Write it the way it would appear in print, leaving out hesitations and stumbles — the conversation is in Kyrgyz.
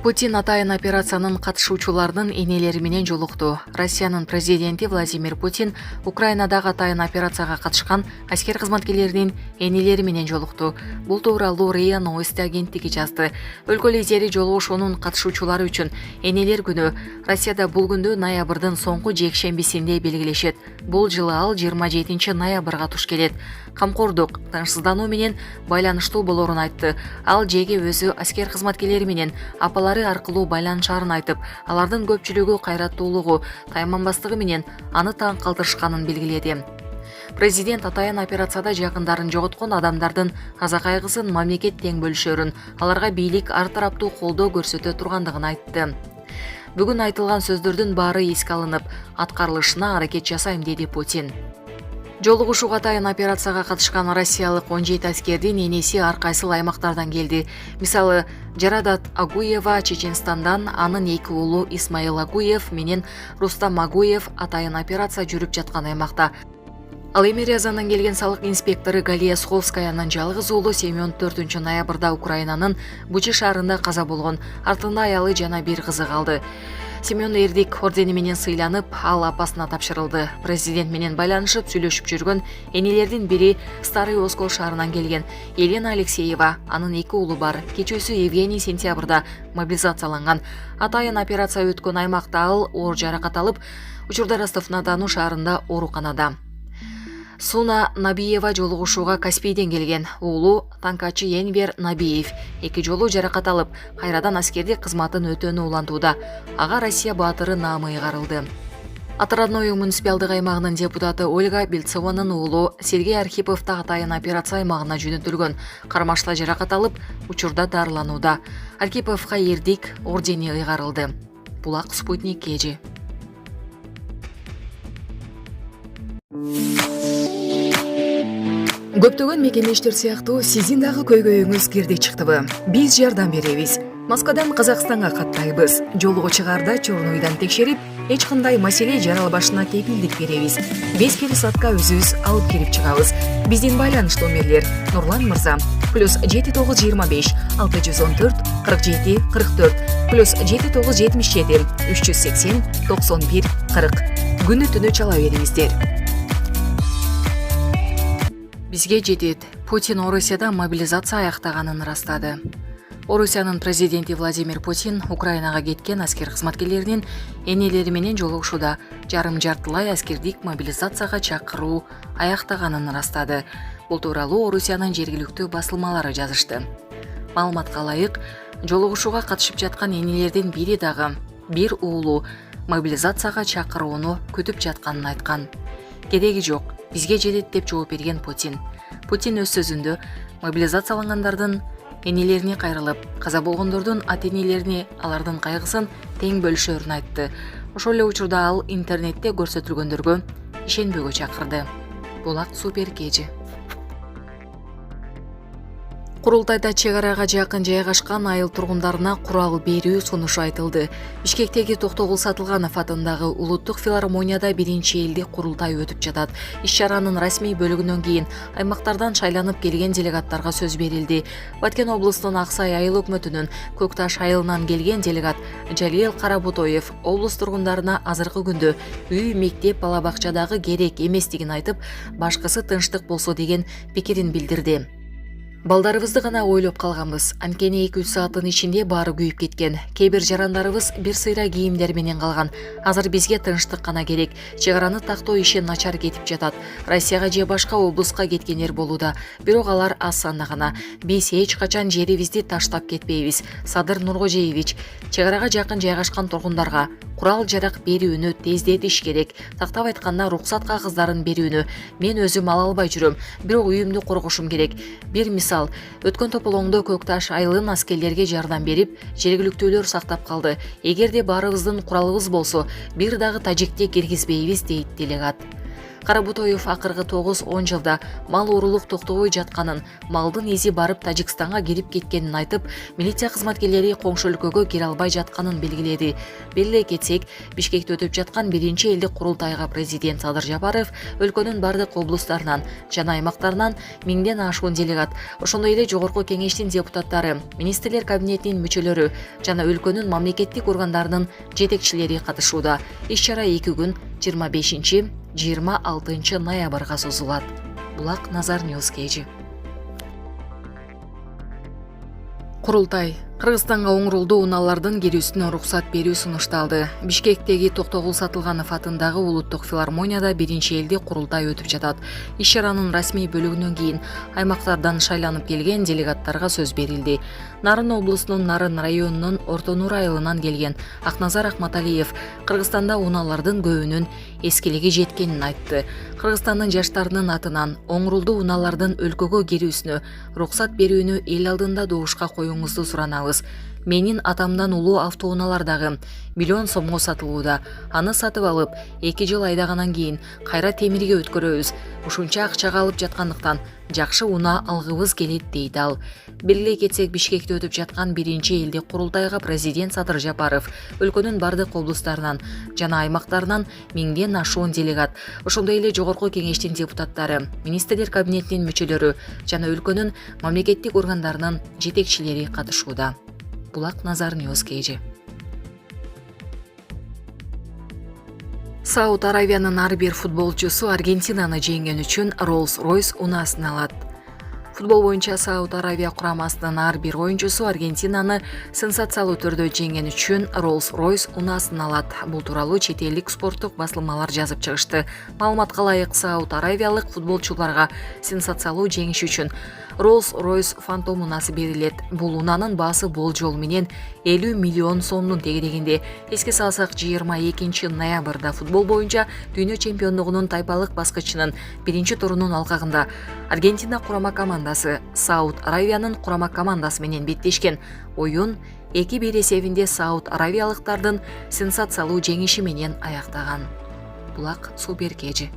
Путин атайын операциянын катышуучуларынын энелери менен жолукту. Россиянын президенти Владимир Путин Украинадагы атайын операцияга катышкан аскер кызматкерлеринин энелери менен жолукту. Бул тууралуу РИА Новости агенттиги жазды. Өлкө лидери жолугушуунун катышуучулары үчүн энелер күнү Россияда бул күндү ноябрдын соңку жекшембисинде белгилешет. Бул жылы ал 27 ноябрга туш келет. Камкордук, тынчсыздануу менен байланыштуу болорун айтты. Ал жеге өзү аскер кызматкерлери менен апалары аркылуу байланышаарын айтып, алардын көпчүлүгү кайраттуулугу, тайманбастыгы менен аны таң калтырышканын белгиледи. Президент атайын операцияда жакындарын жоготкон адамдардын каза кайгысын мамлекет тең бөлүшөрүн, аларга бийлик ар тараптуу колдоо көрсөтө тургандыгын айтты. Бүгүн айтылган сөздөрдүн баары эске алынып, аткарылышына аракет жасайм, деди Путин. Жолугушууга атайын операцияга катышкан россиялык 17 аскердин энеси ар кайсыл аймактардан келди. Мисалы, Жарадат Агуева Чеченстандан, анын 2 уулу Исмаил Агуев менен Рустам Агуев атайын операция жүрүп жаткан аймакта. Ал эми Рязандан келген салык инспектору Галия Сховскаянын жалгыз уулу Семен 4 ноябрда Украинанын Бучи шаарында каза болгон. Артында аялы жана бир кызы калды. Семен Эрдик ордени менен сыйланып, ал апасына тапшырылды. Президент менен байланышып сүйлөшүп жүргөн энелердин бири Старый Оскол шаарынан келген Елена Алексеева, анын 2 уулу бар. Кечүүсү Евгений сентябрда мобилизацияланган. Атайын операция өткөн аймакта ал оор жаракат алып, учурда Ростов-на-Дону шаарында ооруканада. Суна Набиева жолугушууга Каспийден келген. Уулу танкачы Энвер Набиев 2 жолу жаракат алып, кайрадан аскердик кызматын өтөөнү улантууда. Ага Россия баатыры наамы ыйгарылды. Отрадной муниципалдык аймагынын депутаты Ольга Бельцованын уулу Сергей Архипов да атайын операция аймагына жөнөтүлгөн. Кармашта жаракат алып, учурда дарыланууда. Архиповго Эрдик ордени ыйгарылды. Булак Спутник KG. Көптөгөн мекемештер сыяктуу сиздин дагы көйгөйүңүз кирди чыктыбы? Биз жардам беребиз. Москвадан Казакстанга каттайбыз. Жолго чыгаарда чорнойдан текшерип, эч кандай маселе жаралбашына кепилдик беребиз. 5 пересадка өзүбүз алып кирип чыгабыз. Биздин байланыш номерлер: Нурлан мырза +7925 614 47 44 +7977 380 91 40. Күнү түнү чала бериңиздер. Бизге жетет. Путин Орусияда мобилизация аяктаганын ырастады. Орусиянын президенти Владимир Путин Украинага кеткен аскер кызматкерлеринин энелери менен жолугушууда жарым-жартылай аскердик мобилизацияга чакыруу аяктаганын ырастады. Бул тууралуу Орусиянын жергиликтүү басылмалары жазышты. Маалыматка ылайык, жолугушууга катышып жаткан энелердин бири дагы бир уулу мобилизацияга чакырууну күтүп жатканын айткан. Кереги жок, бизге жетет деп жооп берген Путин. Путин өз сөзүндө мобилизациялангандардын энелерине кайрылып, каза болгондордун ата-энелерине алардын кайгысын тең бөлүшөрүн айтты. Ошол эле учурда ал интернетте көрсөтүлгөндөргө ишенбөөгө чакырды. Булак Супер KG. Курултайда чек арага жакын жайгашкан айыл тургундарына курал берүү сунушу айтылды. Бишкектеги Токтогул Сатылганов атындагы улуттук филармонияда 1-элдик курултай өтүп жатат. Иш-чаранын расмий бөлүгүнөн кийин аймактардан шайланып келген делегаттарга сөз берилди. Баткен облустунун Аксай айыл өкмөтүнүн Көк Таш айылынан келген делегат Жалил Карабутоев облус тургундарына азыркы күндө үй, мектеп, бала бакчадагы керек эместигин айтып, башкысы тынчтык болсо деген пикирин билдирди. Балдарыбызды гана ойлоп калганбыз. Анткени 2-3 сааттын ичинде баары күйүп кеткен. Кээ бир жарандарыбыз бир сыйра кийимдер менен калган. Азыр бизге тынчтык гана керек. Чек араны тактоо иши начар кетип жатат. Россияга же башка облуска кеткендер болууда. Бирок алар аз санда гана. Биз эч качан жерибизди таштап кетпейбиз. Садыр Нургожеевич, чек арага жакын жайгашкан тургундарга курал жарак берүүнү тездетиш керек. Тактап айтканда руксат кагыздарын берүүнү мен өзүм ала албай жүрөм. Бирок үйүмдү коргошум керек. Бир мисал, өткөн тополоңдо Көк Таш айылын аскерлерге жардам берип, жергиликтүүлөр сактап калды. Эгерде баарыбыздын куралыбыз болсо, бир дагы тажикти киргизбейбиз, дейт делегат. Карабутоев акыркы 9-10 жылда мал урулук токтобой жатканын, малдын изи барып Тажикстанга кирип кеткенин айтып, милиция кызматкерлери коңшу өлкөгө кире албай жатканын белгиледи. Белгилей кетсек, Бишкекте өтүп жаткан 1-элдик курултайга президент Садыр Жапаров өлкөнүн бардык облустарынан жана аймактарынан 1000ден ашуун делегат, ошондой эле жогорку кеңештин депутаттары, министрлер кабинетинин мүчөлөрү жана өлкөнүн мамлекеттик органдарынын жетекчилери катышууда. Иш-чара 2 күн 25-26 ноябрга созулат. Булак Назар Ньюс KG. Курултай Кыргызстанга оңрулдуу унаалардын кирүүсүнө уруксат берүү сунушталды. Бишкектеги Токтогул Сатылганов атындагы Улуттук филармонияда 1-элдик курултай өтүп жатат. Иш-чаранын расмий бөлүгүнөн кийин аймактардан шайланып келген делегаттарга сөз берилди. Нарын облусунун Нарын районунун Орто Нуур айылынан келген Акназар Акматалиев Кыргызстанда унаалардын көбүнүн эскилиги жеткенин айтты. Кыргызстандын жаштарынын атынан оңрулдуу унаалардын өлкөгө кирүүсүнө уруксат берүүнү эл алдында добушка коюңузду суранабыз. Менин атамдан улуу автоунаалар дагы миллион сомго сатылууда. Аны сатып алып, 2 жыл айдагандан кийин кайра темирге өткөрөбүз. Ушунча акчага алып жаткандыктан жакшы унаа алгыбыз келет дейт ал. Белгилей кетсек, Бишкекте өтүп жаткан 1-элдик курултайга президент Садыр Жапаров өлкөнүн бардык облустарынан жана аймактарынан 1000ден ашуун делегат, ошондой эле жогорку кеңештин депутаттары, министрлер кабинетинин мүчөлөрү жана өлкөнүн мамлекеттик органдарынын жетекчилери катышууда. Булак Назар Ньюс KG. Сауд Аравиянын ар бир футболчусу Аргентинаны жеңген үчүн Rolls-Royce унаасын алат. Футбол боюнча Сауд Аравия курамасынын ар бир оюнчусу Аргентинаны сенсациялуу түрдө жеңген үчүн Rolls-Royce унаасын алат. Бул тууралуу чет элдик спорттук басылмалар жазып чыгышты. Маалыматка ылайык, Сауд Аравиялык футболчуларга сенсациялуу жеңиш үчүн Rolls-Royce Phantom унаасы берилет. Бул унаанын баасы болжол менен 50 миллион сомдун тегерегинде. Эске салсак, 22 ноябрда футбол боюнча дүйнө чемпиондугунун тайпалык баскычынын 1-турунун алкагында Аргентина курама командасы Сауд Аравиянын курама командасы менен беттешкен. Оюн 2-1 эсебинде Сауд Аравиялыктардын сенсациялуу жеңиши менен аяктаган. Булак Супер KG.